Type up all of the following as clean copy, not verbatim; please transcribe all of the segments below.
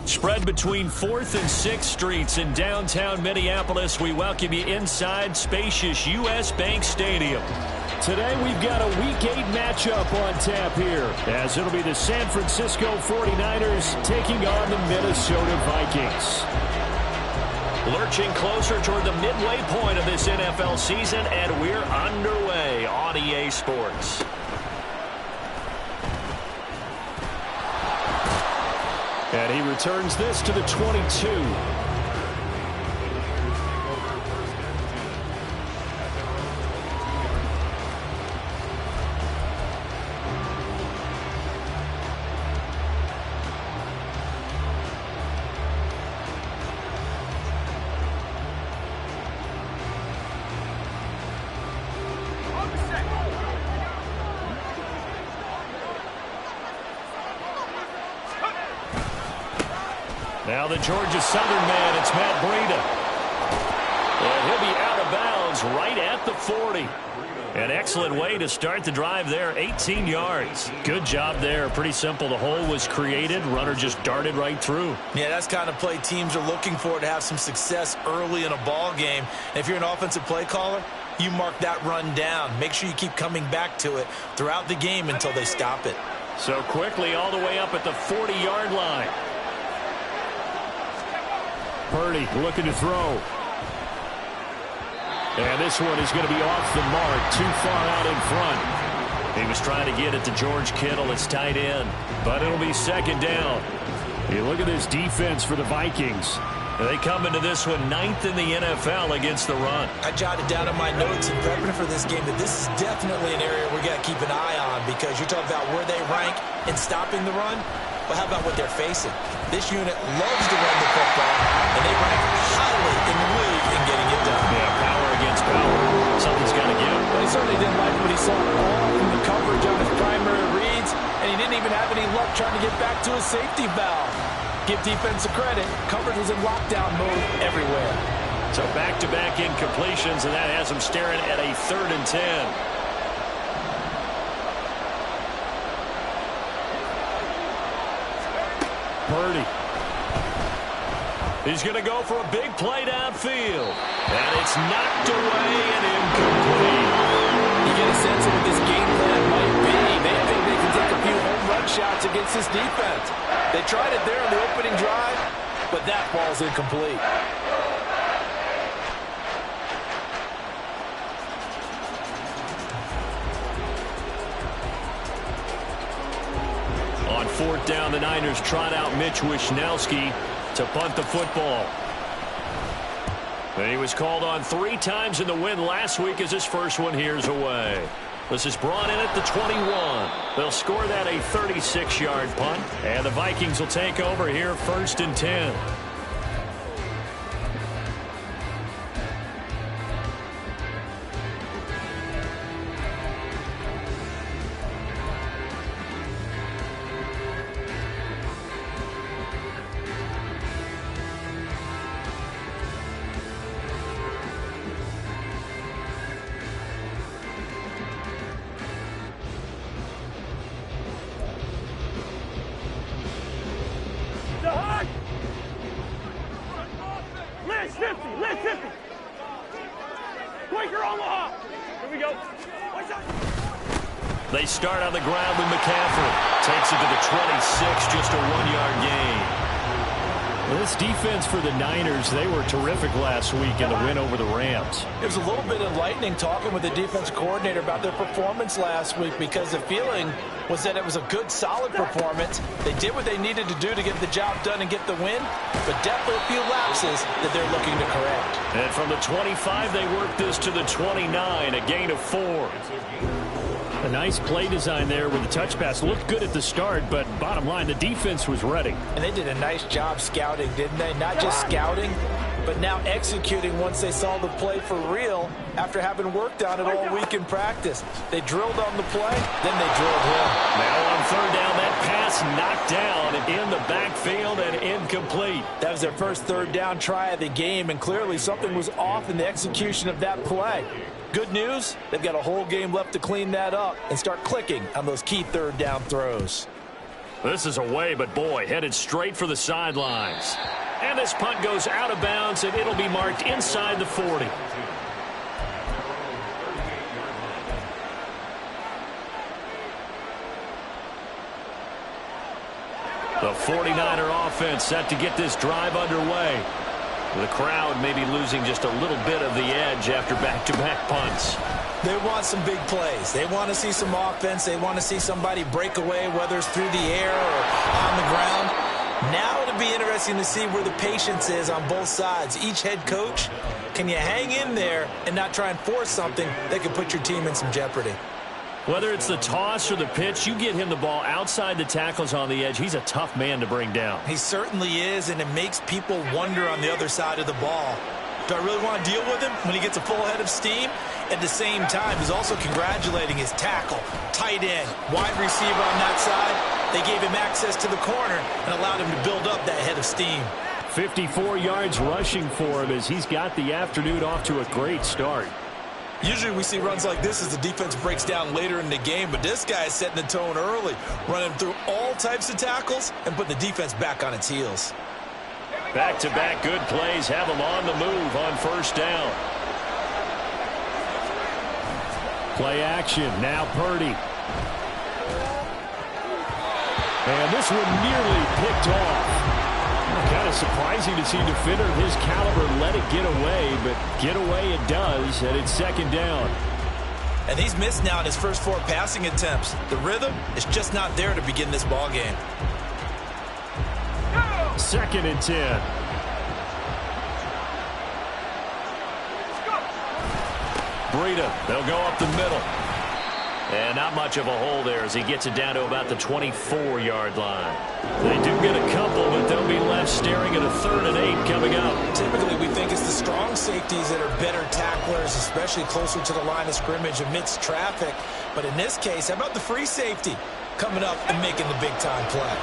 Spread between 4th and 6th Streets in downtown Minneapolis. We welcome you inside spacious U.S. Bank Stadium. Today we've got a Week 8 matchup on tap here, as it'll be the San Francisco 49ers taking on the Minnesota Vikings. Lurching closer toward the midway point of this NFL season, and we're underway on EA Sports. And he returns this to the 22. Now the Georgia Southern man, it's Matt Breida. And he'll be out of bounds right at the 40. An excellent way to start the drive there, 18 yards. Good job there. Pretty simple. The hole was created. Runner just darted right through. Yeah, that's kind of play teams are looking for to have some success early in a ball game. And if you're an offensive play caller, you mark that run down. Make sure you keep coming back to it throughout the game until they stop it. So quickly all the way up at the 40-yard line. Purdy looking to throw. And this one is going to be off the mark, too far out in front. He was trying to get it to George Kittle, it's tight end, but it'll be second down. You look at this defense for the Vikings. They come into this one 9th in the NFL against the run. I jotted down in my notes in prepping for this game that this is definitely an area we got to keep an eye on, because you're talking about where they rank in stopping the run. Well, how about what they're facing? This unit loves to run the football, and they rank highly in the league in getting it done. Yeah, power against power. Something's got to give. But he certainly didn't like what he saw all from the coverage on his primary reads, and he didn't even have any luck trying to get back to his safety valve. Give defense a credit. Coverage was in lockdown mode everywhere. So back-to-back incompletions, and that has him staring at a 3rd and 10. Purdy. He's going to go for a big play downfield. And it's knocked away and incomplete. You get a sense of what this game plan might be. They think they can take a few home run shots against this defense. They tried it there on the opening drive, but that ball's incomplete. On 4th down, the Niners trot out Mitch Wishnowsky to punt the football. And he was called on 3 times in the win last week as his first one here's away. This is brought in at the 21. They'll score that a 36-yard punt, and the Vikings will take over here 1st and 10. They start on the ground with McCaffrey. Takes it to the 26, just a 1-yard gain. This defense for the Niners, they were terrific last week in the win over the Rams. It was a little bit enlightening talking with the defense coordinator about their performance last week, because the feeling was that it was a good, solid performance. They did what they needed to do to get the job done and get the win, but definitely a few lapses that they're looking to correct. And from the 25, they worked this to the 29, a gain of 4. A nice play design there with the touch pass. Looked good at the start, but bottom line, the defense was ready. And they did a nice job scouting, didn't they? Not just scouting, but now executing once they saw the play for real after having worked on it all week in practice. They drilled on the play, then they drilled him. Now on 3rd down, that pass knocked down in the backfield and incomplete. That was their first 3rd down try of the game, and clearly something was off in the execution of that play. Good news, they've got a whole game left to clean that up and start clicking on those key 3rd down throws. This is away, but boy, headed straight for the sidelines. And this punt goes out of bounds, and it'll be marked inside the 40. The 49er offense set to get this drive underway. The crowd maybe losing just a little bit of the edge after back-to-back punts. They want some big plays. They want to see some offense. They want to see somebody break away, whether it's through the air or on the ground. Now it'll be interesting to see where the patience is on both sides. Each head coach, can you hang in there and not try and force something that could put your team in some jeopardy? Whether it's the toss or the pitch, you get him the ball outside the tackles on the edge. He's a tough man to bring down. He certainly is, and it makes people wonder on the other side of the ball. Do I really want to deal with him when he gets a full head of steam? At the same time, he's also congratulating his tackle, tight end, wide receiver on that side. They gave him access to the corner and allowed him to build up that head of steam. 54 yards rushing for him as he's got the afternoon off to a great start. Usually we see runs like this as the defense breaks down later in the game, but this guy is setting the tone early, running through all types of tackles and putting the defense back on its heels. Back-to-back good plays have him on the move on first down. Play action, now Purdy. And this one nearly picked off. Kind of surprising to see a defender of his caliber let it get away, but get away it does, and it's second down. And he's missed now in his first 4 passing attempts. The rhythm is just not there to begin this ball game. Second and 10. Breida, they'll go up the middle. And not much of a hole there as he gets it down to about the 24-yard line. They do get a couple, but they'll be left staring at a 3rd and 8 coming up. Typically, we think it's the strong safeties that are better tacklers, especially closer to the line of scrimmage amidst traffic. But in this case, how about the free safety coming up and making the big-time play?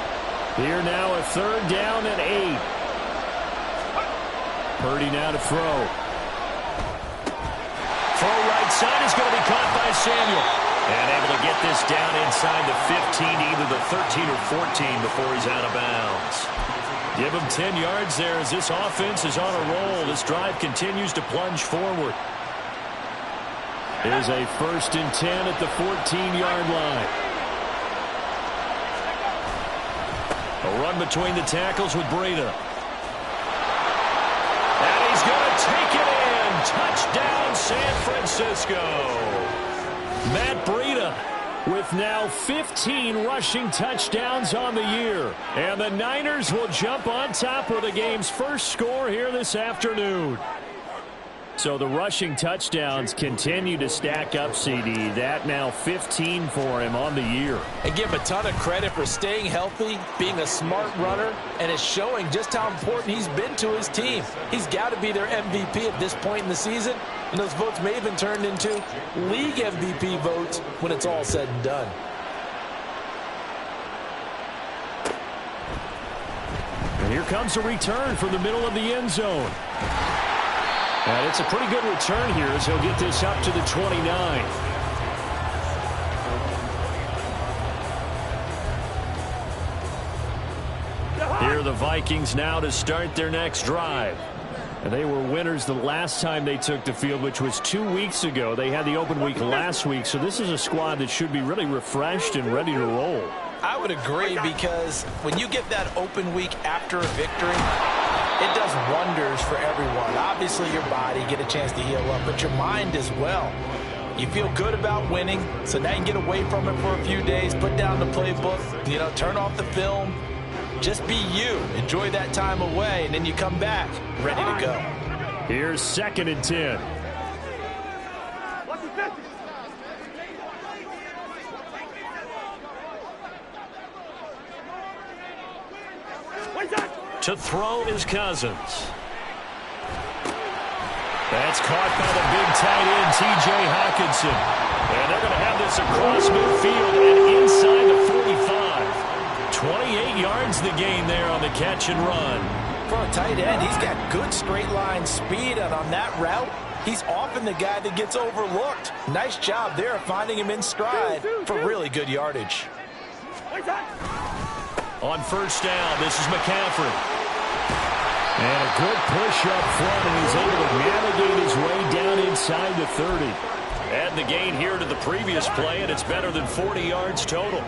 Here now a 3rd down and 8. Purdy now to throw. Throw right side is going to be caught by Samuel. And able to get this down inside the 15, either the 13 or 14 before he's out of bounds. Give him 10 yards there as this offense is on a roll. This drive continues to plunge forward. Here's a 1st and 10 at the 14-yard line. A run between the tackles with Breida. And he's going to take it in. Touchdown, San Francisco. Matt Breida with now 15 rushing touchdowns on the year. And the Niners will jump on top of the game's first score here this afternoon. So the rushing touchdowns continue to stack up, CD. That now 15 for him on the year. And give him a ton of credit for staying healthy, being a smart runner, and it's showing just how important he's been to his team. He's got to be their MVP at this point in the season. And those votes may have been turned into league MVP votes when it's all said and done. And here comes a return from the middle of the end zone. And it's a pretty good return here as he'll get this up to the 29. Here are the Vikings now to start their next drive. And they were winners the last time they took the field, which was 2 weeks ago. They had the open week last week, so this is a squad that should be really refreshed and ready to roll. I would agree, because when you get that open week after a victory, it does wonders for everyone. Obviously, your body get a chance to heal up, but your mind as well. You feel good about winning, so now you can get away from it for a few days, put down the playbook, turn off the film. Just be you. Enjoy that time away, and then you come back ready to go. Here's 2nd and 10. To throw is Cousins. That's caught by the big tight end, T.J. Hawkinson. And they're going to have this across midfield and inside the 45. 28 yards the gain there on the catch and run. For a tight end, he's got good straight line speed, and on that route, he's often the guy that gets overlooked. Nice job there of finding him in stride for really good yardage. On first down, this is McCaffrey. And a good push up front, and he's able to navigate his way down inside the 30. Add the gain here to the previous play, and it's better than 40 yards total.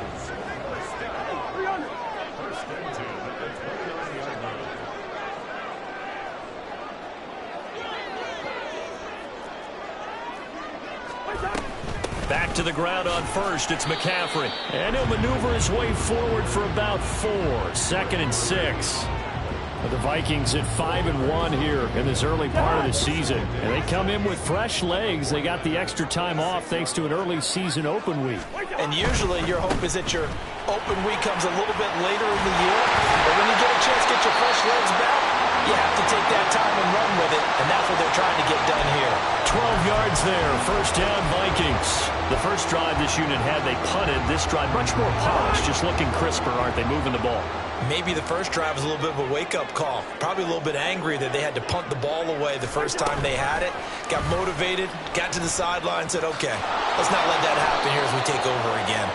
Back to the ground on first. It's McCaffrey. And he'll maneuver his way forward for about 4. 2nd and 6. The Vikings at 5-1 here in this early part of the season. And they come in with fresh legs. They got the extra time off thanks to an early season open week. And usually your hope is that your open week comes a little bit later in the year. But when you get a chance to get your fresh legs back, you have to take that time and run with it. And that's what they're trying to get done here. 12 yards there. First down, Vikings. The first drive this unit had, they punted. This drive, much more polished, just looking crisper, aren't they, moving the ball? Maybe the first drive was a little bit of a wake-up call. Probably a little bit angry that they had to punt the ball away the first time they had it. Got motivated, got to the sideline, said, okay, let's not let that happen here as we take over again.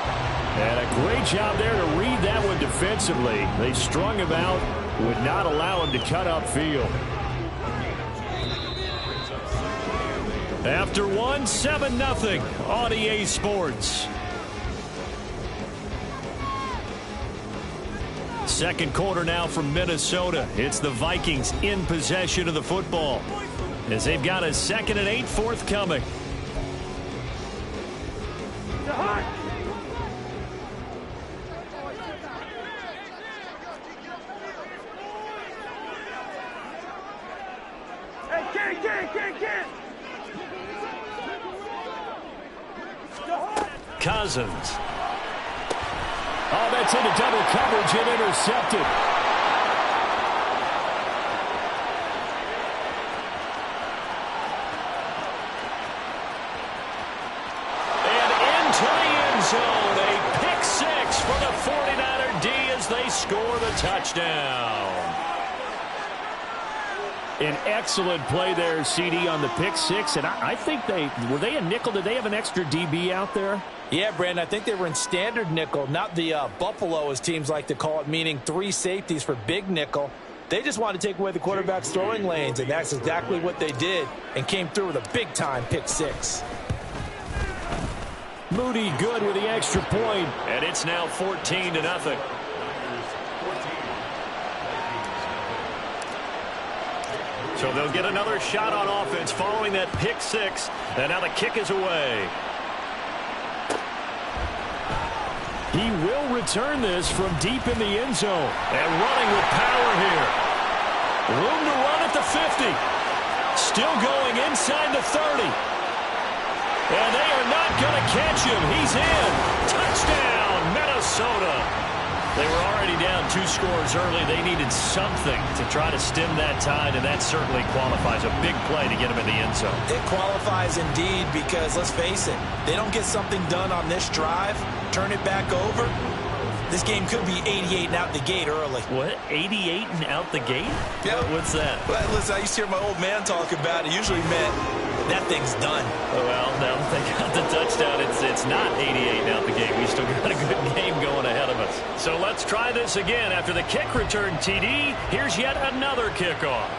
And a great job there to read that one defensively. They strung him out, would not allow him to cut upfield. After one, 7-0 on EA Sports. Second quarter now from Minnesota. It's the Vikings in possession of the football as they've got a 2nd and 8 forthcoming. Cousins. Oh, that's into double coverage and intercepted. And into the end zone. A pick 6 for the 49er D as they score the touchdown. An excellent play there, CD, on the pick 6. And I think were they a nickel? Did they have an extra DB out there? Yeah, Brandon, I think they were in standard nickel, not the Buffalo, as teams like to call it, meaning 3 safeties for big nickel. They just wanted to take away the quarterback's throwing lanes, and that's exactly what they did and came through with a big-time pick 6. Moody good with the extra point, and it's now 14-0. So they'll get another shot on offense following that pick 6, and now the kick is away. He will return this from deep in the end zone. And running with power here. Room to run at the 50. Still going inside the 30. And they are not going to catch him. He's in. Touchdown, Minnesota. They were already down 2 scores early. They needed something to try to stem that tide, and that certainly qualifies. A big play to get him in the end zone. It qualifies indeed because, let's face it, they don't get something done on this drive, turn it back over, this game could be 88 and out the gate early. What? 88 and out the gate? Yeah. What's that? Well, listen, I used to hear my old man talk about it. Usually meant that thing's done. Well, now that they got the touchdown, it's not 88 and out the gate. We still got a good game going ahead of us. So let's try this again. After the kick return TD, here's yet another kickoff.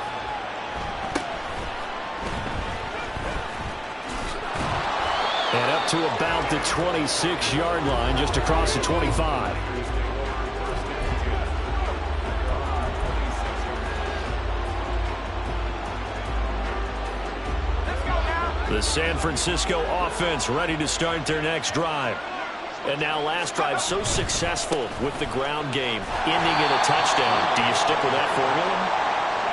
And up to about the 26-yard line, just across the 25. The San Francisco offense ready to start their next drive. And now last drive so successful with the ground game, ending in a touchdown. Do you stick with that formula?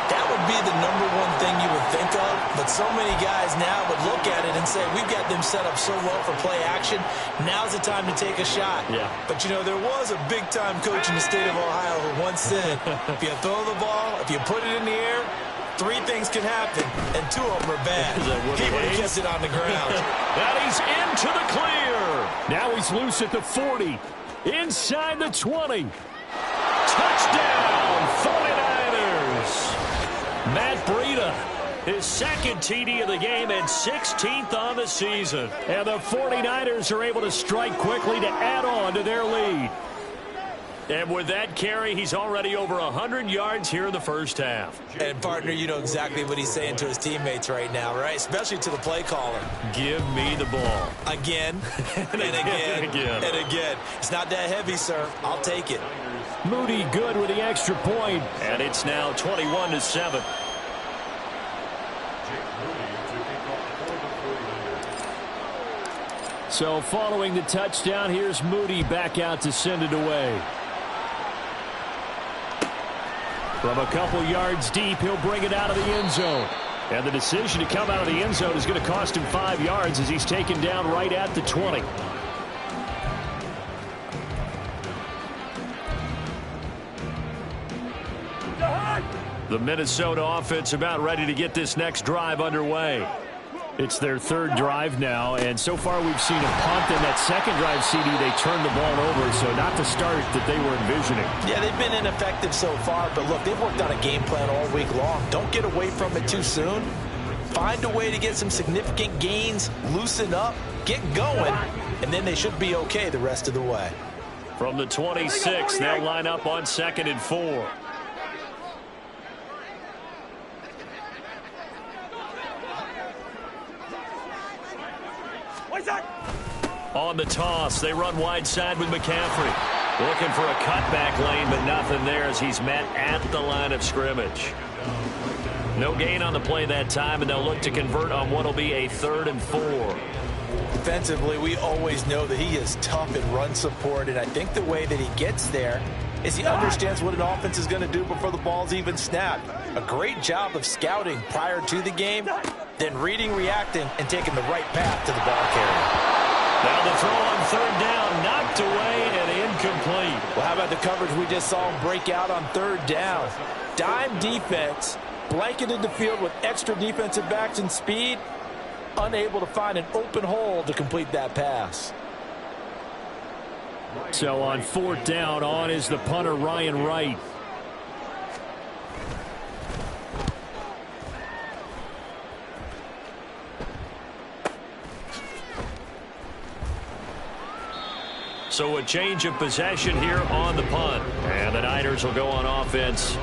That would be the #1 thing you would think of, but so many guys now would look at it and say, we've got them set up so well for play action, now's the time to take a shot. Yeah. But, you know, there was a big-time coach in the state of Ohio who once said, if you throw the ball, if you put it in the air, 3 things can happen, and 2 of them are bad. He would have kept it on the ground. And he's into the clear. Now he's loose at the 40, inside the 20. Touchdown, 49ers. Matt Breida, his second TD of the game and 16th on the season. And the 49ers are able to strike quickly to add on to their lead. And with that carry, he's already over 100 yards here in the first half. And, partner, you know exactly what he's saying to his teammates right now, right? Especially to the play caller. Give me the ball. Again, and again, and again. It's not that heavy, sir. I'll take it. Moody good with the extra point. And it's now 21-7. So following the touchdown, here's Moody back out to send it away. From a couple yards deep, he'll bring it out of the end zone. And the decision to come out of the end zone is going to cost him 5 yards as he's taken down right at the 20. The Minnesota offense about ready to get this next drive underway. It's their third drive now, and so far we've seen a punt, and that second drive, CD, they turned the ball over, so not the start that they were envisioning. Yeah, they've been ineffective so far, but look, they've worked on a game plan all week long. Don't get away from it too soon. Find a way to get some significant gains, loosen up, get going, and then they should be okay the rest of the way. From the 26, they'll line up on 2nd and 4. On the toss, they run wide side with McCaffrey. Looking for a cutback lane, but nothing there as he's met at the line of scrimmage. No gain on the play that time, and they'll look to convert on what will be a 3rd and 4. Defensively, we always know that he is tough in run support, and I think the way that he gets there is he understands what an offense is going to do before the ball's even snapped. A great job of scouting prior to the game, then reading, reacting, and taking the right path to the ball carrier. Now the throw on 3rd down, knocked away and incomplete. Well, how about the coverage we just saw him break out on 3rd down? Dime defense, blanketed the field with extra defensive backs and speed, unable to find an open hole to complete that pass. So on 4th down, on is the punter Ryan Wright. So a change of possession here on the punt. And the Niners will go on offense,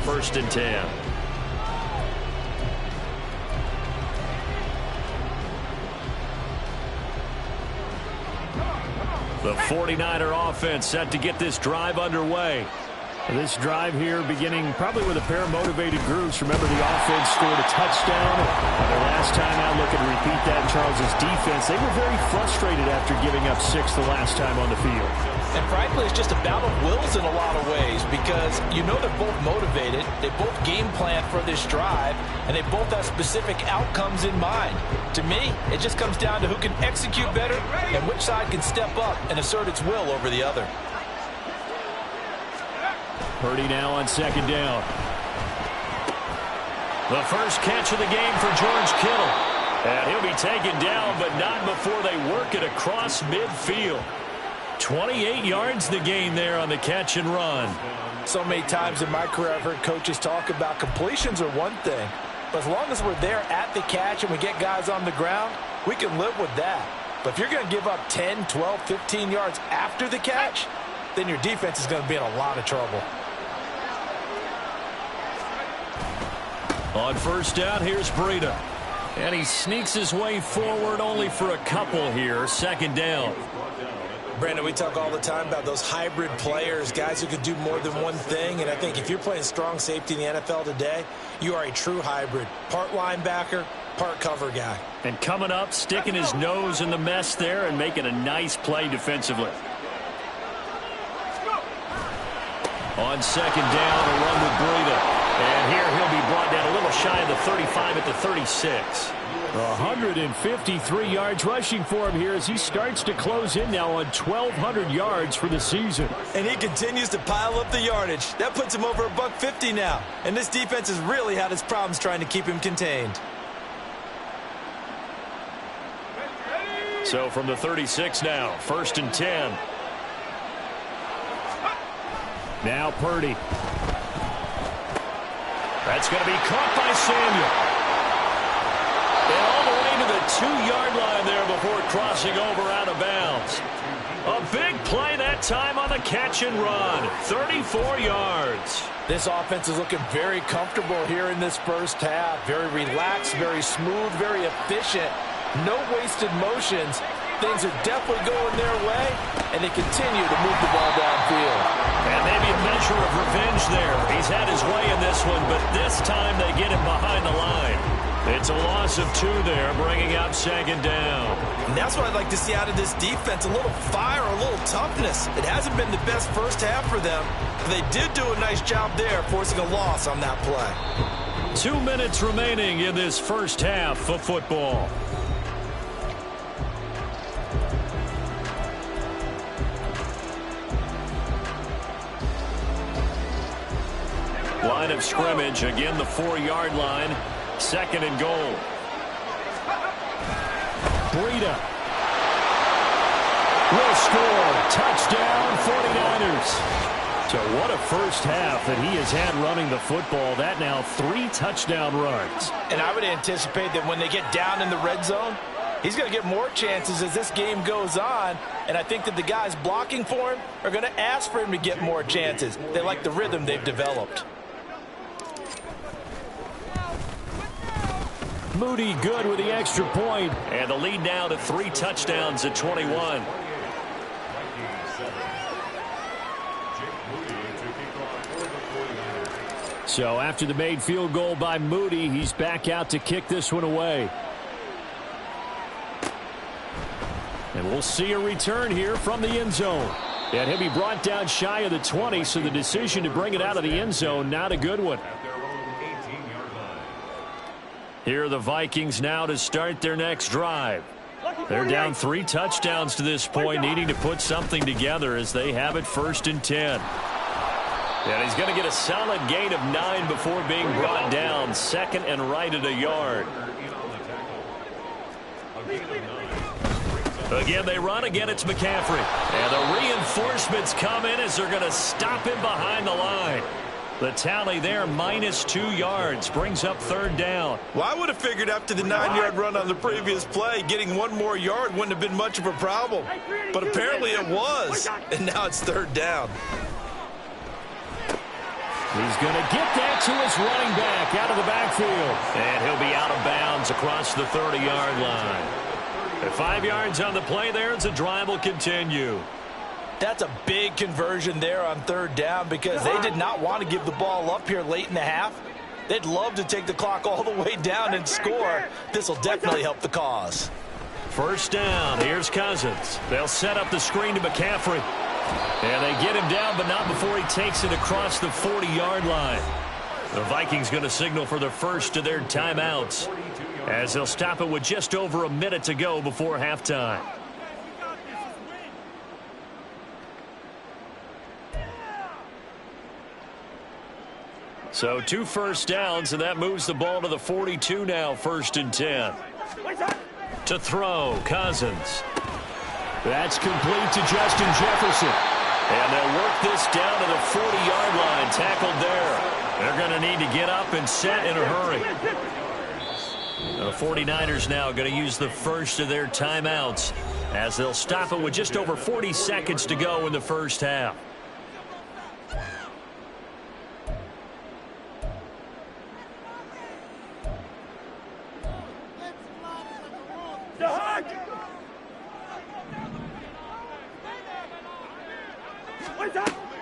1st and 10. The 49er offense set to get this drive underway. This drive here beginning probably with a pair of motivated groups. Remember, the offense scored a touchdown. Their last time out, looking to repeat that. Charles's defense, they were very frustrated after giving up 6 the last time on the field. And frankly, it's just a battle of wills in a lot of ways because you know they're both motivated. They both game plan for this drive, and they both have specific outcomes in mind. To me, it just comes down to who can execute better and which side can step up and assert its will over the other. Purdy now on 2nd down. The first catch of the game for George Kittle. And he'll be taken down, but not before they work it across midfield. 28 yards the gain there on the catch and run. So many times in my career I've heard coaches talk about completions are one thing. But as long as we're there at the catch and we get guys on the ground, we can live with that. But if you're going to give up 10, 12, 15 yards after the catch, then your defense is going to be in a lot of trouble. On 1st down, here's Breida. And he sneaks his way forward only for a couple here. 2nd down. Brandon, we talk all the time about those hybrid players, guys who could do more than one thing. And I think if you're playing strong safety in the NFL today, you are a true hybrid. Part linebacker, part cover guy. And coming up, sticking his nose in the mess there and making a nice play defensively. On 2nd down, a run with Breida. And here he'll be brought down a little shy of the 35 at the 36. 153 yards rushing for him here as he starts to close in now on 1,200 yards for the season. And he continues to pile up the yardage. That puts him over $150 now. And this defense has really had its problems trying to keep him contained. So from the 36 now, 1st and 10. Now Purdy. That's going to be caught by Samuel. And all the way to the 2-yard line there before crossing over out of bounds. A big play that time on the catch and run. 34 yards. This offense is looking very comfortable here in this first half. Very relaxed, very smooth, very efficient. No wasted motions. Things are definitely going their way, and they continue to move the ball downfield. And maybe a measure of revenge there. He's had his way in this one, but this time they get him behind the line. It's a loss of 2 there, bringing up 2nd down. And that's what I'd like to see out of this defense, a little fire, a little toughness. It hasn't been the best first half for them, but they did do a nice job there, forcing a loss on that play. 2 minutes remaining in this first half of football. Line of scrimmage, again the 4-yard line. 2nd and goal. Breida will score. Touchdown, 49ers. So what a first half that he has had running the football. That now 3 touchdown runs. And I would anticipate that when they get down in the red zone, he's going to get more chances as this game goes on. And I think that the guys blocking for him are going to ask for him to get more chances. They like the rhythm they've developed. Moody good with the extra point. And the lead now to 3 touchdowns at 21. So after the made field goal by Moody, he's back out to kick this one away. And we'll see a return here from the end zone. And he'll be brought down shy of the 20, so the decision to bring it out of the end zone, not a good one. Here are the Vikings now to start their next drive. They're down 3 touchdowns to this point, needing to put something together as they have it 1st and 10. And he's going to get a solid gain of 9 before being brought down. 2nd and right at a yard. Again, they run. Again, it's McCaffrey. And the reinforcements come in as they're going to stop him behind the line. The tally there, -2 yards, brings up 3rd down. Well, I would have figured after the 9-yard run on the previous play, getting 1 more yard wouldn't have been much of a problem. But apparently it was, and now it's 3rd down. He's going to get that to his running back out of the backfield. And he'll be out of bounds across the 30-yard line. At 5 yards on the play there, as the drive will continue. That's a big conversion there on 3rd down because they did not want to give the ball up here late in the half. They'd love to take the clock all the way down and score. This will definitely help the cause. 1st down. Here's Cousins. They'll set up the screen to McCaffrey. And they get him down, but not before he takes it across the 40-yard line. The Vikings going to signal for the first of their timeouts as they'll stop it with just over a minute to go before halftime. So 2 first downs, and that moves the ball to the 42 now, 1st and 10. To throw, Cousins. That's complete to Justin Jefferson. And they'll work this down to the 40-yard line, tackled there. They're going to need to get up and set in a hurry. The 49ers now going to use the first of their timeouts as they'll stop it with just over 40 seconds to go in the first half.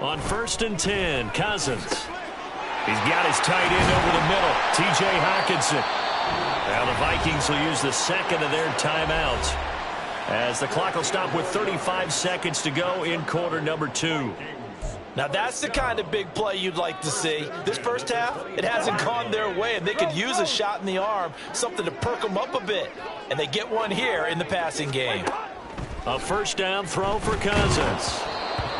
On 1st and 10, Cousins. He's got his tight end over the middle, T.J. Hockenson. Now the Vikings will use the 2nd of their timeouts as the clock will stop with 35 seconds to go in quarter number 2. Now that's the kind of big play you'd like to see. This first half, it hasn't gone their way, and they could use a shot in the arm, something to perk them up a bit. And they get one here in the passing game. A 1st down throw for Cousins.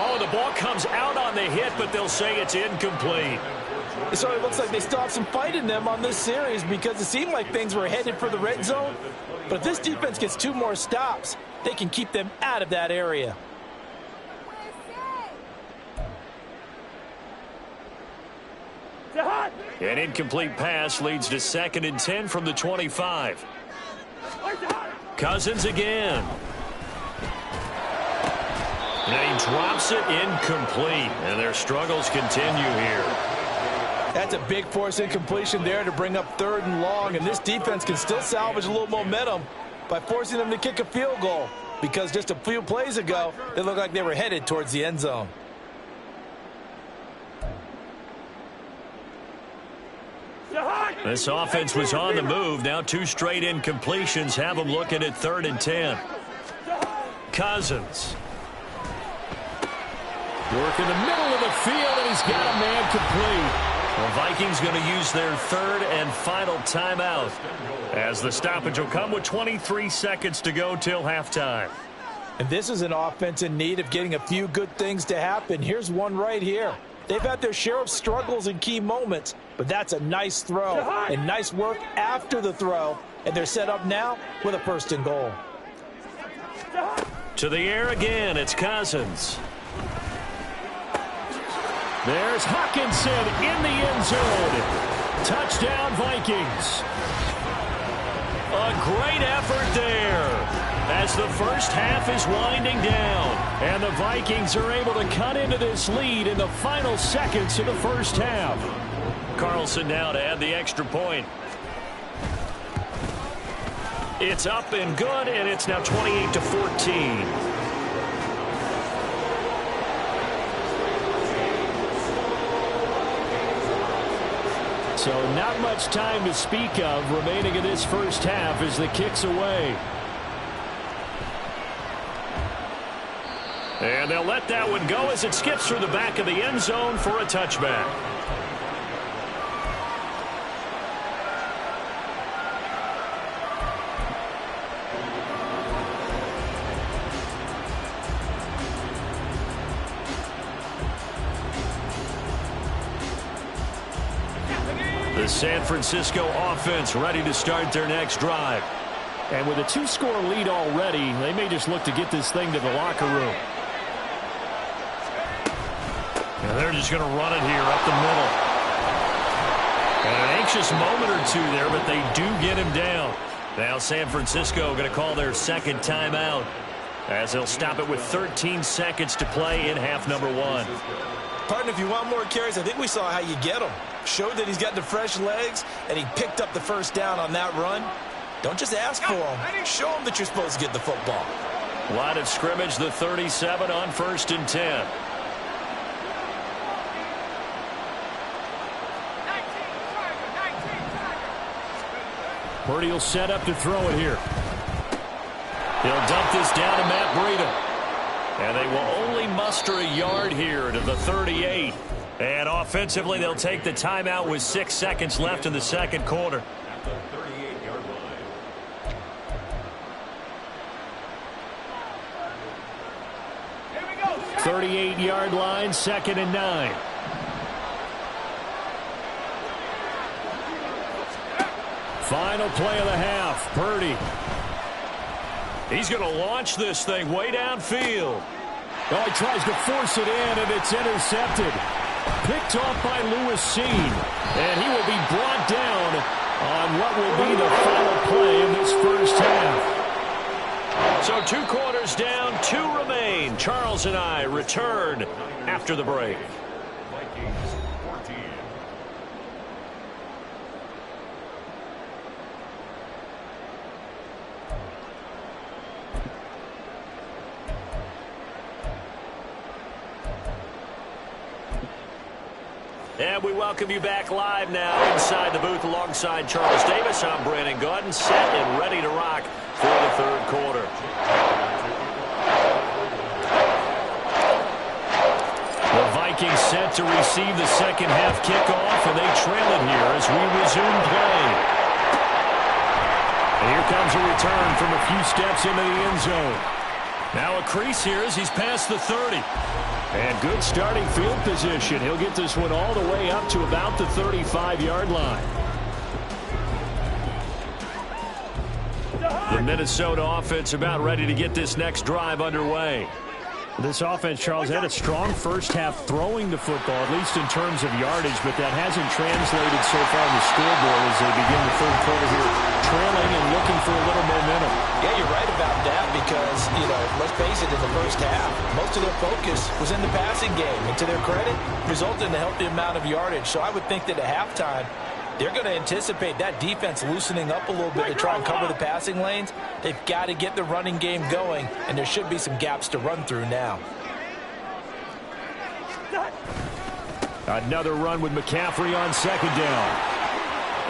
Oh, the ball comes out on the hit, but they'll say it's incomplete. So it looks like they still have some fight in them on this series because it seemed like things were headed for the red zone. But if this defense gets 2 more stops, they can keep them out of that area. An incomplete pass leads to 2nd and 10 from the 25. Cousins again. And he drops it incomplete. And their struggles continue here. That's a big force incompletion there to bring up 3rd and long. And this defense can still salvage a little momentum by forcing them to kick a field goal. Because just a few plays ago, they looked like they were headed towards the end zone. This offense was on the move. Now 2 straight incompletions have them looking at 3rd and 10. Cousins. Work in the middle of the field, and he's got a man complete. The Vikings going to use their 3rd and final timeout, as the stoppage will come with 23 seconds to go till halftime. And this is an offense in need of getting a few good things to happen. Here's one right here. They've had their share of struggles in key moments, but that's a nice throw and nice work after the throw, and they're set up now with a 1st and goal. To the air again, it's Cousins. There's Hawkinson in the end zone. Touchdown, Vikings. A great effort there as the first half is winding down. And the Vikings are able to cut into this lead in the final seconds of the first half. Carlson now to add the extra point. It's up and good, and it's now 28-14. So not much time to speak of remaining in this first half as the kick's away. And they'll let that one go as it skips through the back of the end zone for a touchback. The San Francisco offense ready to start their next drive. And with a 2-score lead already, they may just look to get this thing to the locker room. And they're just going to run it here up the middle. And an anxious moment or two there, but they do get him down. Now San Francisco going to call their 2nd timeout as they'll stop it with 13 seconds to play in half number 1. Partner, if you want more carries, I think we saw how you get him. Showed that he's got the fresh legs, and he picked up the 1st down on that run. Don't just ask for him. Show him that you're supposed to get the football. Line of scrimmage, the 37 on 1st and 10. Purdy will set up to throw it here. He'll dump this down to Matt Breida. And they will only muster a yard here to the 38. And offensively, they'll take the timeout with 6 seconds left in the 2nd quarter. 38-yard line, 2nd and 9. Final play of the half, Purdy. He's going to launch this thing way downfield. Oh, he tries to force it in, and it's intercepted. Picked off by Lewis Seen. And he will be brought down on what will be the final play in this first half. So 2 quarters down, 2 remain. Charles and I return after the break. And we welcome you back live now inside the booth alongside Charles Davis. I'm Brandon Gaudin, set and ready to rock for the 3rd quarter. The Vikings set to receive the 2nd half kickoff, and they trail it here as we resume play. And here comes a return from a few steps into the end zone. Now a crease here as he's past the 30. And good starting field position. He'll get this one all the way up to about the 35-yard line. The Minnesota offense about ready to get this next drive underway. This offense, Charles, had a strong first half throwing the football, at least in terms of yardage, but that hasn't translated so far on the scoreboard as they begin the third quarter here, trailing and looking for a little momentum. Yeah, you're right about that because, let's face it, in the first half, most of their focus was in the passing game. And to their credit, resulted in a healthy amount of yardage. So I would think that at halftime, they're going to anticipate that defense loosening up a little bit to try and cover the passing lanes. They've got to get the running game going, and there should be some gaps to run through now. Another run with McCaffrey on second down.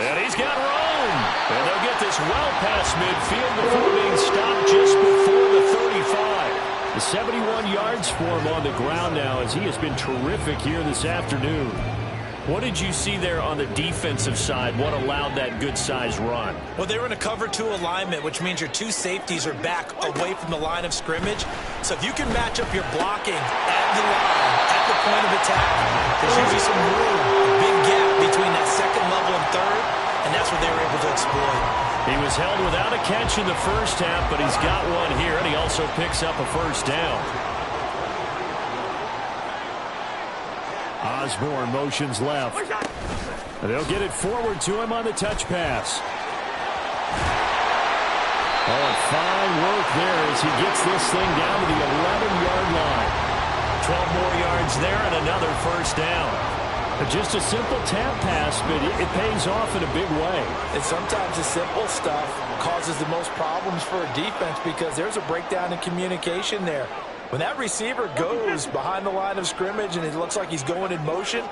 And he's got room. And they'll get this well past midfield before being stopped just before the 35. The 71 yards for him on the ground now as he has been terrific here this afternoon. What did you see there on the defensive side? What allowed that good-sized run? Well, they were in a cover 2 alignment, which means your 2 safeties are back away from the line of scrimmage. So if you can match up your blocking at the line, at the point of attack, there's usually some room, a big gap between that second level and third, and that's what they were able to exploit. He was held without a catch in the first half, but he's got one here, and he also picks up a first down. Osborne motions left. They'll get it forward to him on the touch pass. Oh, and fine work there as he gets this thing down to the 11-yard line. 12 more yards there and another first down. Just a simple tap pass, but it pays off in a big way. And sometimes the simple stuff causes the most problems for a defense because there's a breakdown in communication there. When that receiver goes behind the line of scrimmage and it looks like he's going in motion,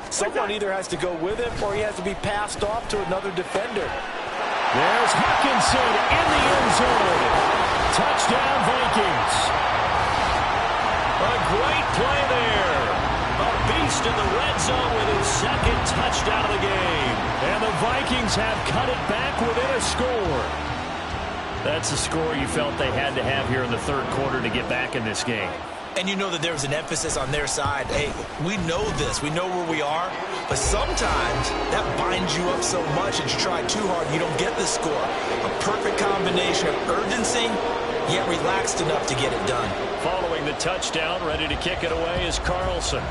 someone either has to go with him or he has to be passed off to another defender. There's Hawkinson in the end zone. Touchdown, Vikings. A great play there. A beast in the red zone with his second touchdown of the game. And the Vikings have cut it back within a score. That's the score you felt they had to have here in the third quarter to get back in this game. And you know that there was an emphasis on their side. Hey, we know this. We know where we are. But sometimes that binds you up so much that you try too hard, you don't get the score. A perfect combination of urgency, yet relaxed enough to get it done. Following the touchdown, ready to kick it away is Carlson.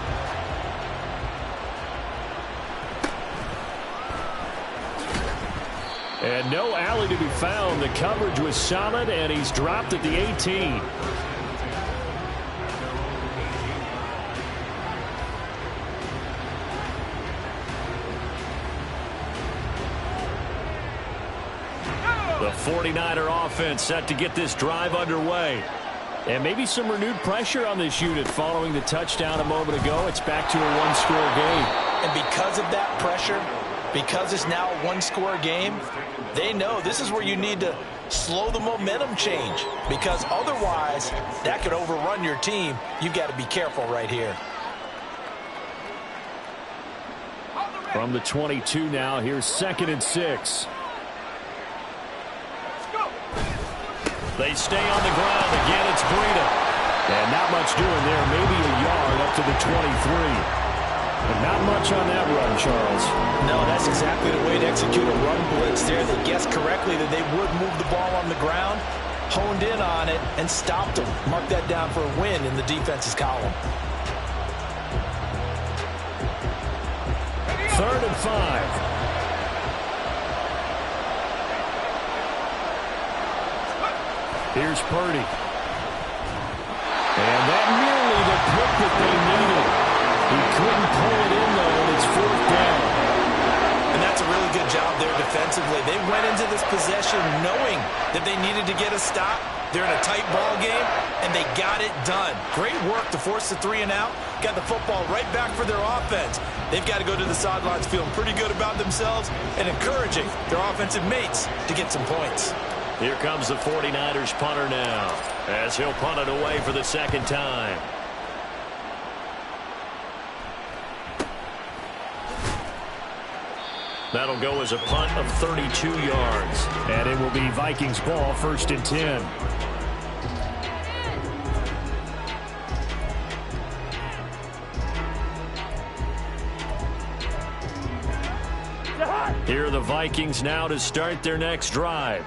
And no alley to be found. The coverage was solid, and he's dropped at the 18. The 49er offense set to get this drive underway. And maybe some renewed pressure on this unit following the touchdown a moment ago. It's back to a one-score game. And because of that pressure, because it's now a one-score game, they know this is where you need to slow the momentum change because otherwise that could overrun your team. You've got to be careful right here. From the 22 now, here's 2nd and 6. They stay on the ground. Again, it's Breida. And not much doing there. Maybe a yard up to the 23. But not much on that run, Charles. No, that's exactly the way to execute a run blitz there. They guessed correctly that they would move the ball on the ground, honed in on it, and stopped them. Mark that down for a win in the defense's column. 3rd and 5. Here's Purdy. And that nearly the pick that they needed. He couldn't pull it in, though, and it's 4th down. And that's a really good job there defensively. They went into this possession knowing that they needed to get a stop. They're in a tight ball game, and they got it done. Great work to force the 3 and out. Got the football right back for their offense. They've got to go to the sidelines feeling pretty good about themselves and encouraging their offensive mates to get some points. Here comes the 49ers punter now as he'll punt it away for the second time. That'll go as a punt of 32 yards. And it will be Vikings ball, 1st and 10. Here are the Vikings now to start their next drive.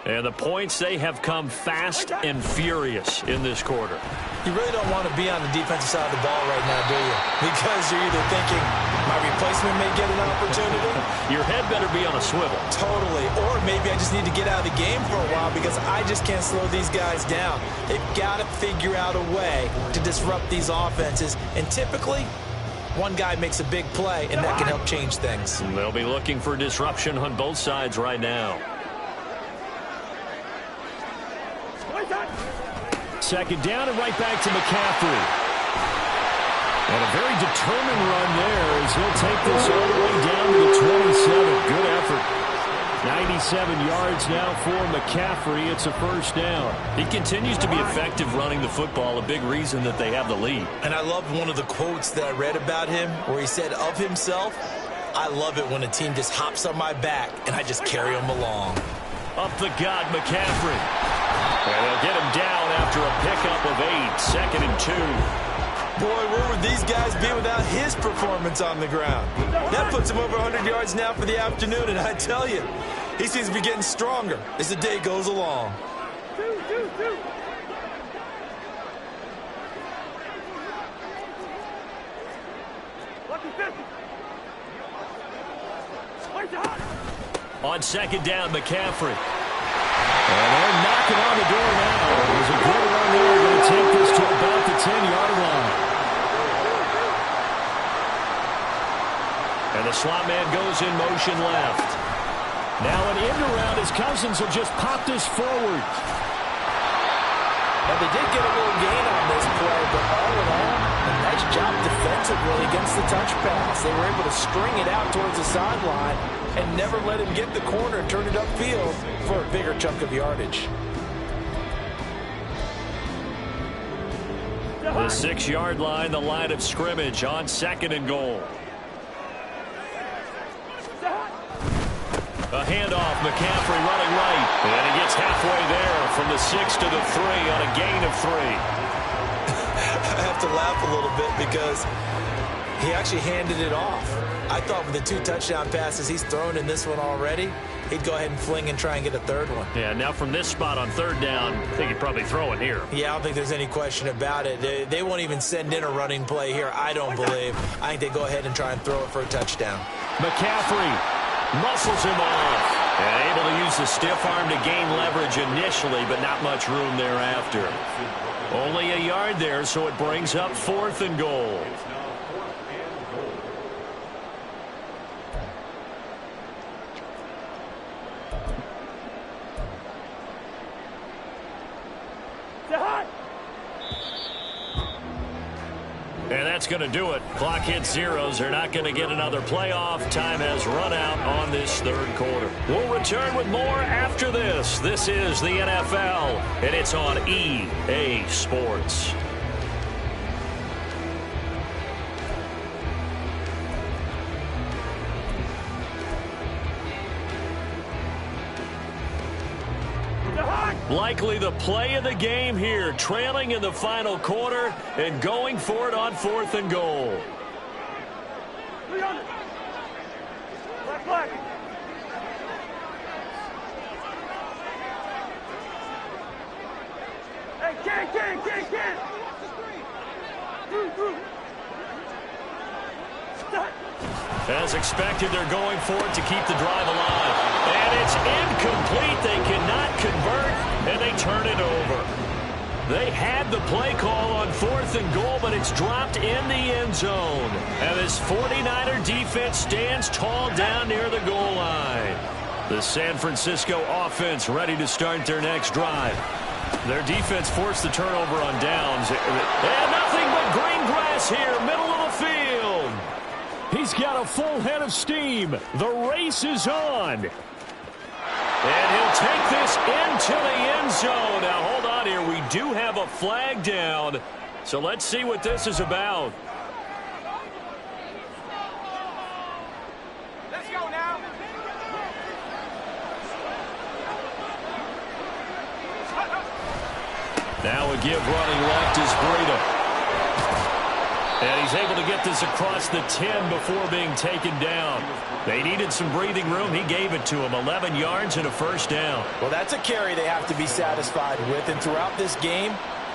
And the points, they have come fast and furious in this quarter. You really don't want to be on the defensive side of the ball right now, do you? Because you're either thinking, my replacement may get an opportunity. Your head better be on a swivel. Totally. Or maybe I just need to get out of the game for a while because I just can't slow these guys down. They've got to figure out a way to disrupt these offenses. And typically, one guy makes a big play, and that can help change things. They'll be looking for disruption on both sides right now. Second down and right back to McCaffrey. And a very determined run there as he'll take this all the way down to the 27. Good effort. 97 yards now for McCaffrey. It's a first down. He continues to be effective running the football, a big reason that they have the lead. And I love one of the quotes that I read about him where he said of himself, I love it when a team just hops on my back and I just carry them along. Up the gut, McCaffrey. And they'll get him down after a pickup of 8, 2nd and 2. Boy, where would these guys be without his performance on the ground? That puts him over 100 yards now for the afternoon, and I tell you, he seems to be getting stronger as the day goes along. On second down, McCaffrey. And they're knocking on the door now. There's a good run there. Going to take this to about the 10-yard line. And the slot man goes in motion left. Now an end around as Cousins will just pop this forward. And they did get a little gain on this play, but all in all, a nice job defensively against the touch pass. They were able to string it out towards the sideline and never let him get the corner and turn it upfield for a bigger chunk of yardage. The 6-yard line, the line of scrimmage on 2nd and goal. A handoff, McCaffrey running right. And he gets halfway there from the 6 to the 3 on a gain of 3. I have to laugh a little bit because he actually handed it off. I thought with the 2 touchdown passes he's thrown in this one already, he'd go ahead and fling and try and get a 3rd one. Yeah, now from this spot on 3rd down, I think he'd probably throw it here. Yeah, I don't think there's any question about it. They won't even send in a running play here, I don't believe. I think they go ahead and try and throw it for a touchdown. McCaffrey muscles him off. And able to use the stiff arm to gain leverage initially, but not much room thereafter. Only a yard there, so it brings up 4th and goal. And that's going to do it. Clock hits zeros. They're not going to get another playoff. Time has run out on this 3rd quarter. We'll return with more after this. This is the NFL, and it's on EA Sports. Likely the play of the game here, trailing in the final quarter and going for it on 4th and goal. As expected, they're going for it to keep the drive alive. And it's incomplete. They cannot convert, and they turn it over. They had the play call on 4th and goal, but it's dropped in the end zone. And this 49er defense stands tall down near the goal line. The San Francisco offense ready to start their next drive. Their defense forced the turnover on downs. And nothing but green grass here, middle of the field. He's got a full head of steam. The race is on. And he'll take this into the end zone. Now, hold on here. We do have a flag down. So let's see what this is about. Let's go now. Now a give running left is Breida. And he's able to get this across the 10 before being taken down. They needed some breathing room. He gave it to him. 11 yards and a first down. Well, that's a carry they have to be satisfied with. And throughout this game,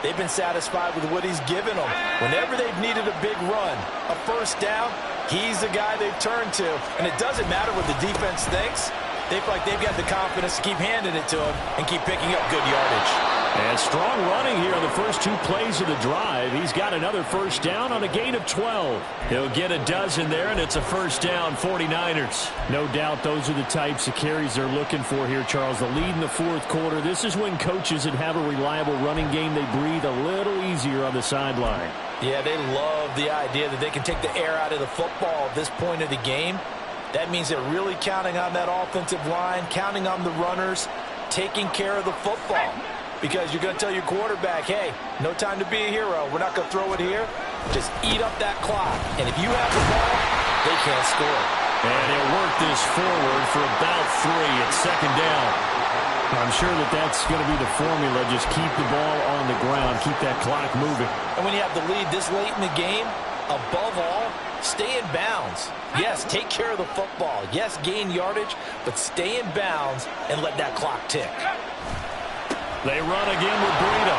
they've been satisfied with what he's given them. Whenever they've needed a big run, a first down, he's the guy they've turned to. And it doesn't matter what the defense thinks. They feel like they've got the confidence to keep handing it to him and keep picking up good yardage. And strong running here on the first 2 plays of the drive. He's got another first down on a gain of 12. He'll get a dozen there, and it's a first down, 49ers. No doubt those are the types of carries they're looking for here, Charles. The lead in the fourth quarter. This is when coaches that have a reliable running game, they breathe a little easier on the sideline. Yeah, they love the idea that they can take the air out of the football at this point of the game. That means they're really counting on that offensive line, counting on the runners, taking care of the football. Because you're going to tell your quarterback, hey, no time to be a hero. We're not going to throw it here. Just eat up that clock. And if you have the ball, they can't score. And he'll work this forward for about 3 at second down. I'm sure that that's going to be the formula. Just keep the ball on the ground. Keep that clock moving. And when you have the lead this late in the game, above all, stay in bounds. Yes, take care of the football. Yes, gain yardage, but stay in bounds and let that clock tick. They run again with Breida.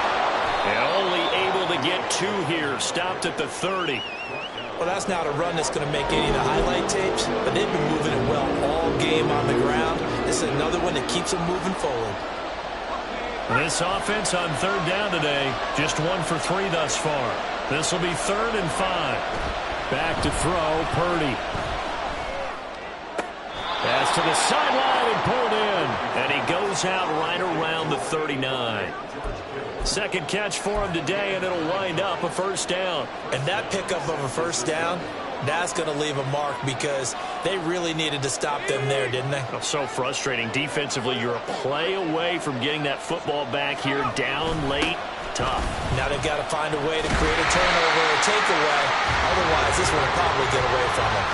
And only able to get 2 here. Stopped at the 30. Well, that's not a run that's going to make any of the highlight tapes, but they've been moving it well all game on the ground. This is another one that keeps them moving forward. This offense on third down today, just 1 for 3 thus far. This will be 3rd and 5. Back to throw, Purdy. Pass to the sideline and pulled in. And he goes out right around the 39. Second catch for him today, and it'll wind up a first down. And that pickup of a first down, that's going to leave a mark because they really needed to stop them there, didn't they? Oh, so frustrating. Defensively, you're a play away from getting that football back here down late. Tough. Now they've got to find a way to create a turnover or a takeaway. Otherwise, this one will probably get away from them.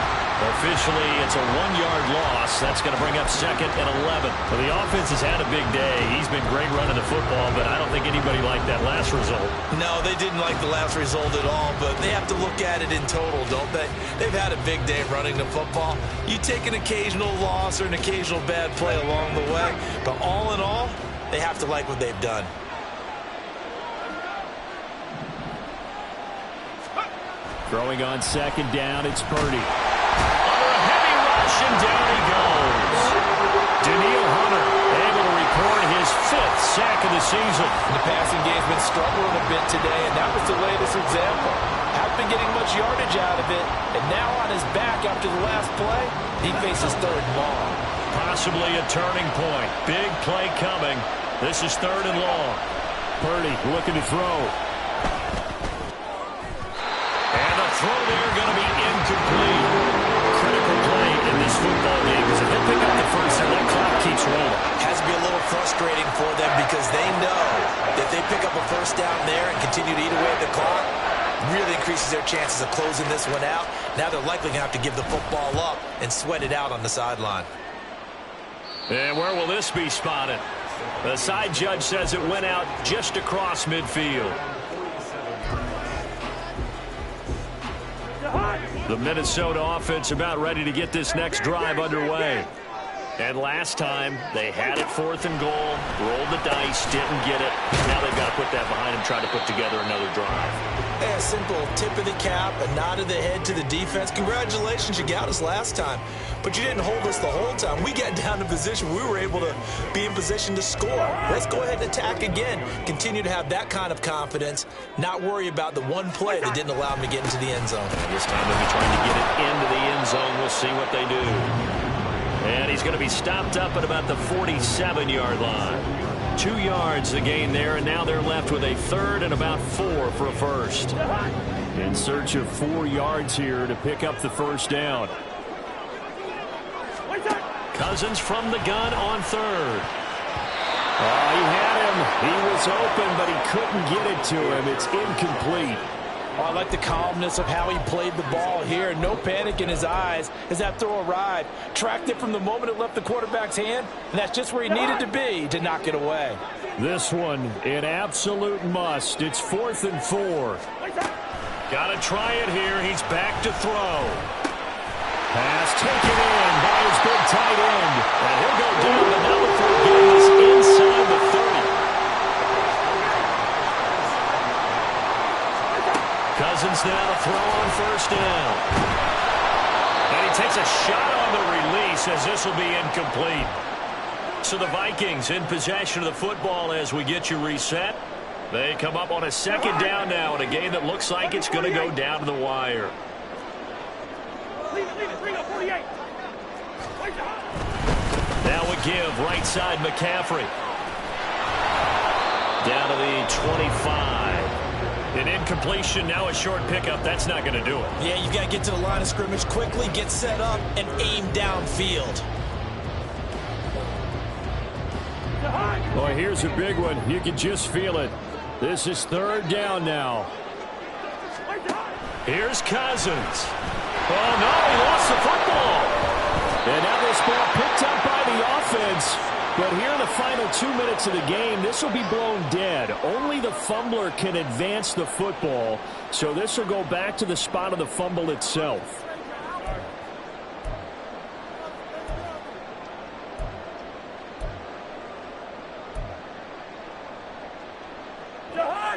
Officially, it's a 1-yard loss. That's going to bring up 2nd and 11. Well, the offense has had a big day. He's been great running the football, but I don't think anybody liked that last result. No, they didn't like the last result at all, but they have to look at it in total, don't they? They've had a big day running the football. You take an occasional loss or an occasional bad play along the way, but all in all, they have to like what they've done. Throwing on second down, it's Purdy. Under a heavy rush, and down he goes. Daniil Hunter able to record his 5th sack of the season. The passing game's been struggling a bit today, and that was the latest example. Haven't been getting much yardage out of it, and now on his back after the last play, he faces 3rd and long. Possibly a turning point. Big play coming. This is 3rd and long. Purdy looking to throw. Throw there going to be incomplete. Critical play in this football game because if they pick up the first and that clock keeps rolling. Has to be a little frustrating for them because they know that they pick up a first down there and continue to eat away at the clock, really increases their chances of closing this one out. Now they're likely going to have to give the football up and sweat it out on the sideline. And where will this be spotted? The side judge says it went out just across midfield. The Minnesota offense about ready to get this next drive underway. And last time, they had it 4th and goal, rolled the dice, didn't get it. Now they've got to put that behind them, try to put together another drive. A simple tip of the cap, a nod of the head to the defense. Congratulations, you got us last time. But you didn't hold us the whole time. We got down to position. We were able to be in position to score. Let's go ahead and attack again. Continue to have that kind of confidence. Not worry about the one play that didn't allow them to get into the end zone. And this time they'll be trying to get it into the end zone. We'll see what they do. And he's going to be stopped up at about the 47-yard line. 2 yards the gain there, and now they're left with a 3rd and about 4 for a first. In search of 4 yards here to pick up the first down. Cousins from the gun on 3rd. Oh, he had him. He was open, but he couldn't get it to him. It's incomplete. Oh, I like the calmness of how he played the ball here. No panic in his eyes as that throw arrived. Tracked it from the moment it left the quarterback's hand, and that's just where he needed to be to knock it away. This one, an absolute must. It's 4th and 4. Got to try it here. He's back to throw. Pass taken in by his big tight end. And he'll go down the number 4 gains inside the 30. Cousins now to throw on first down. And he takes a shot on the release as this will be incomplete. So the Vikings in possession of the football as we get you reset. They come up on a second down now in a game that looks like it's going to go down to the wire. Now we give right side McCaffrey. Down to the 25. An incompletion, now a short pickup. That's not going to do it. Yeah, you've got to get to the line of scrimmage quickly, get set up, and aim downfield. Boy, here's a big one. You can just feel it. This is third down now. Here's Cousins. Oh, no, he lost the football. And now this ball picked up by the offense. But here in the final 2 minutes of the game, this will be blown dead. Only the fumbler can advance the football. So this will go back to the spot of the fumble itself.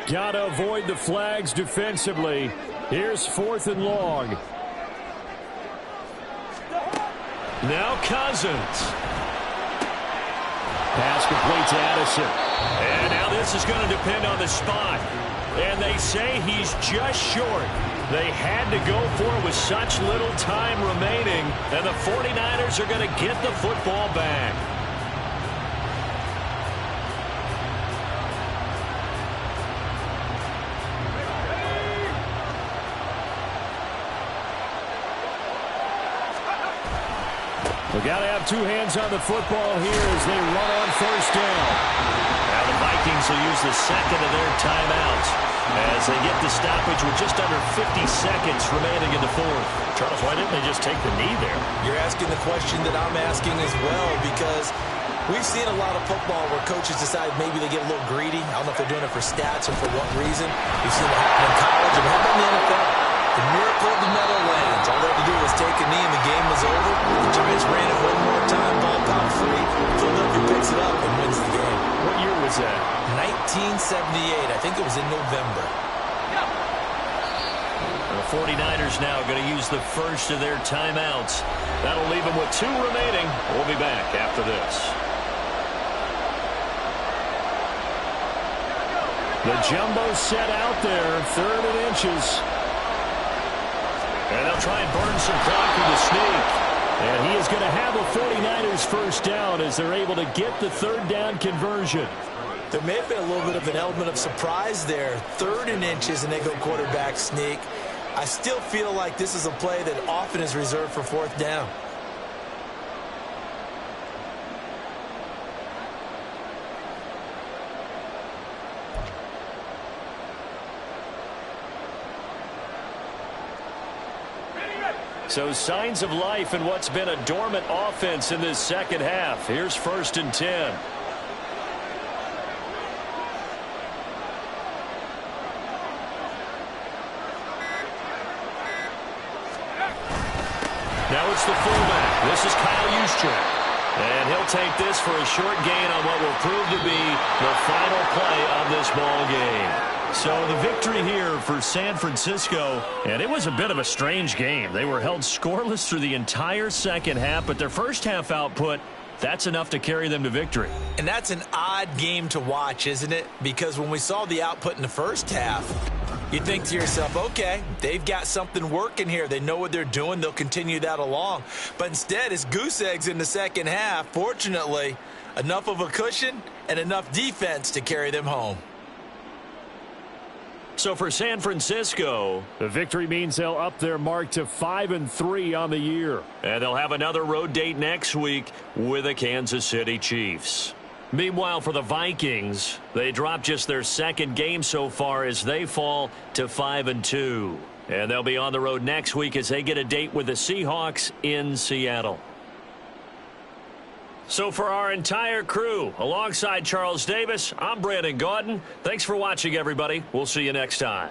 Got to avoid the flags defensively. Here's 4th and long. Now Cousins. Pass complete to Addison. And now this is going to depend on the spot. And they say he's just short. They had to go for it with such little time remaining. And the 49ers are going to get the football back. We got to have two hands on the football here as they run on first down. Now the Vikings will use the second of their timeouts as they get the stoppage with just under 50 seconds remaining in the fourth. Charles, why didn't they just take the knee there? You're asking the question that I'm asking as well, because we've seen a lot of football where coaches decide maybe they get a little greedy. I don't know if they're doing it for stats or for what reason. We've seen it happen in college, and how about in the NFL? The miracle of the Meadowlands. All they had to do was take a knee and the game was over. The Giants ran it one more time, ball popped free. Philadelphia picks it up and wins the game. What year was that? 1978. I think it was in November. The 49ers now going to use the first of their timeouts. That'll leave them with 2 remaining. We'll be back after this. The jumbo set out there, 3rd and inches. And they'll try and burn some clock with the sneak. And he is going to have a 49ers first down as they're able to get the 3rd down conversion. There may have been a little bit of an element of surprise there. 3rd and inches, and they go quarterback sneak. I still feel like this is a play that often is reserved for 4th down. So signs of life in what's been a dormant offense in this second half. Here's 1st and 10. Now it's the fullback. This is Kyle Juszczyk. And he'll take this for a short gain on what will prove to be the final play of this ball game. So the victory here for San Francisco, and it was a bit of a strange game. They were held scoreless through the entire second half, but their first half output, that's enough to carry them to victory. And that's an odd game to watch, isn't it? Because when we saw the output in the first half, you think to yourself, okay, they've got something working here. They know what they're doing. They'll continue that along. But instead, it's goose eggs in the second half. Fortunately, enough of a cushion and enough defense to carry them home. So for San Francisco, the victory means they'll up their mark to 5-3 on the year. And they'll have another road date next week with the Kansas City Chiefs. Meanwhile, for the Vikings, they dropped just their second game so far as they fall to 5-2. And they'll be on the road next week as they get a date with the Seahawks in Seattle. So for our entire crew, alongside Charles Davis, I'm Brandon Gaudin. Thanks for watching, everybody. We'll see you next time.